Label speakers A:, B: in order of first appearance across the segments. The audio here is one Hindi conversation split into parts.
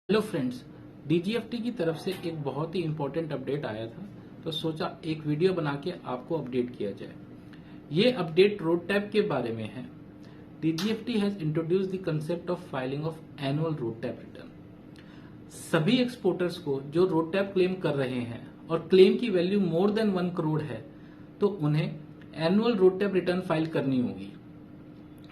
A: हेलो फ्रेंड्स, डीजीएफटी की तरफ से एक बहुत ही इम्पोर्टेंट अपडेट आया था, तो सोचा एक वीडियो बना के आपको अपडेट किया जाए। ये अपडेट रोड टैप के बारे में है। DGFT has introduce the concept of filing of annual road tap return. सभी एक्सपोर्टर्स को जो रोड टैप क्लेम कर रहे हैं और क्लेम की वैल्यू मोर देन 1 करोड़ है, तो उन्हें annual road tap return file करनी होगी।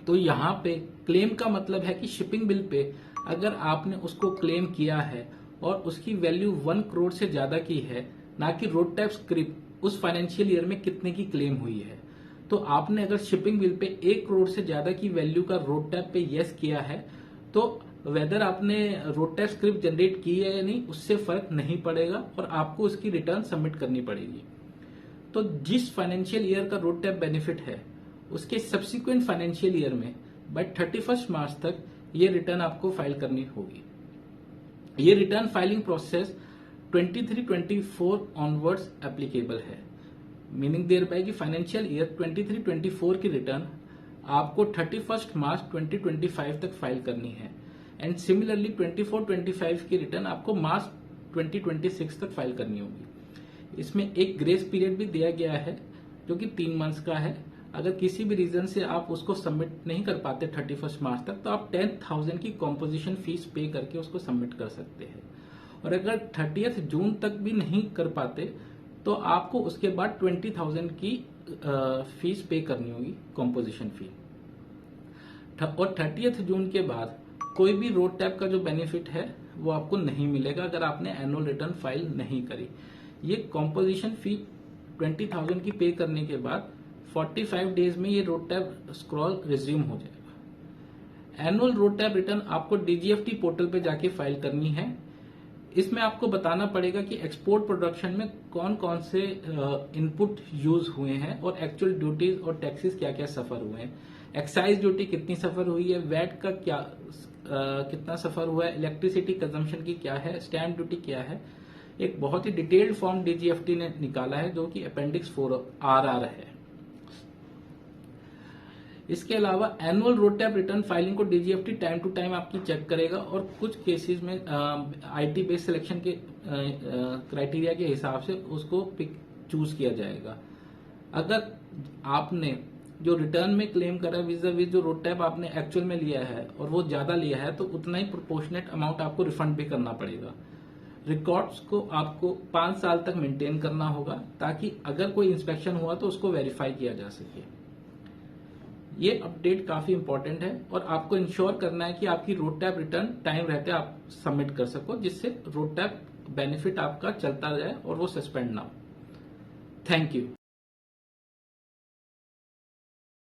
A: तो यहाँ पे क्लेम का मतलब है कि शिपिंग बिल पे अगर आपने उसको क्लेम किया है और उसकी वैल्यू 1 करोड़ से ज्यादा की है, ना कि रोड टैप स्क्रिप्ट उस फाइनेंशियल ईयर में कितने की क्लेम हुई है। तो आपने अगर शिपिंग बिल पे 1 करोड़ से ज्यादा की वैल्यू का रोड टैप पे यस किया है, तो वेदर आपने रोड टैप स्क्रिप्ट जनरेट की है या नहीं, उससे फर्क नहीं पड़ेगा और आपको उसकी रिटर्न सबमिट करनी पड़ेगी। तो जिस फाइनेंशियल ईयर का रोड टैप बेनिफिट है, उसके सब्सिक्वेंट फाइनेंशियल ईयर में बाय 31 मार्च तक ये रिटर्न आपको फाइल करनी होगी। ये return filing process 23-24 onwards applicable है, मीनिंग देयर बाय कि फाइनेंशियल ईयर 23-24 की रिटर्न आपको 31 मार्च 2025 तक फाइल करनी है एंड सिमिलरली 24-25 की रिटर्न आपको मार्च 2026 तक फाइल करनी होगी। इसमें एक ग्रेस पीरियड भी दिया गया है जो कि 3 मंथ्स का है। अगर किसी भी रीजन से आप उसको सबमिट नहीं कर पाते 31 मार्च तक, तो आप 10,000 की कॉम्पोजिशन फीस पे करके उसको सबमिट कर सकते हैं। और अगर 30 जून तक भी नहीं कर पाते, तो आपको उसके बाद 20,000 की फीस पे करनी होगी, कॉम्पोजिशन फी। और 30 जून के बाद कोई भी रोड टैप का जो बेनिफिट है वो आपको नहीं मिलेगा अगर आपने एनुअल रिटर्न फाइल नहीं करी। ये कॉम्पोजिशन फी 20,000 की पे करने के बाद 45 डेज में ये रोड टैप स्क्रॉल रिज्यूम हो जाएगा। एनुअल रोड टैप रिटर्न आपको डीजीएफटी पोर्टल पे जाके फाइल करनी है। इसमें आपको बताना पड़ेगा कि एक्सपोर्ट प्रोडक्शन में कौन कौन से इनपुट यूज हुए हैं और एक्चुअल ड्यूटीज और टैक्सेस क्या क्या सफर हुए हैं। एक्साइज ड्यूटी कितनी सफर हुई है, वैट का क्या कितना सफर हुआ है, इलेक्ट्रिसिटी कंजम्पशन की क्या है, स्टैंप ड्यूटी क्या है। एक बहुत ही डिटेल्ड फॉर्म डीजीएफटी ने निकाला है जो कि अपेंडिक्स 4RR है। इसके अलावा annual road tap return filing को डीजीएफटी टाइम टू टाइम आपकी चेक करेगा और कुछ केसेस में आईटी बेस्ड सिलेक्शन के क्राइटेरिया के हिसाब से उसको पिक चूज किया जाएगा। अगर आपने जो रिटर्न में क्लेम करा विज जो रोड टैप आपने एक्चुअल में लिया है और वो ज्यादा लिया है, तो उतना ही प्रोपोर्शनेट अमाउंट आपको रिफंड भी करना पड़ेगा। रिकॉर्ड्स को आपको 5 साल तक मेंटेन करना होगा ताकि अगर कोई इंस्पेक्शन हुआ तो उसको वेरीफाई किया जा सके। ये अपडेट काफी इंपॉर्टेंट है और आपको इंश्योर करना है कि आपकी रोड टैप रिटर्न टाइम रहते आप सबमिट कर सको, जिससे रोड टैप बेनिफिट आपका चलता जाए और वो सस्पेंड ना हो। Thank you.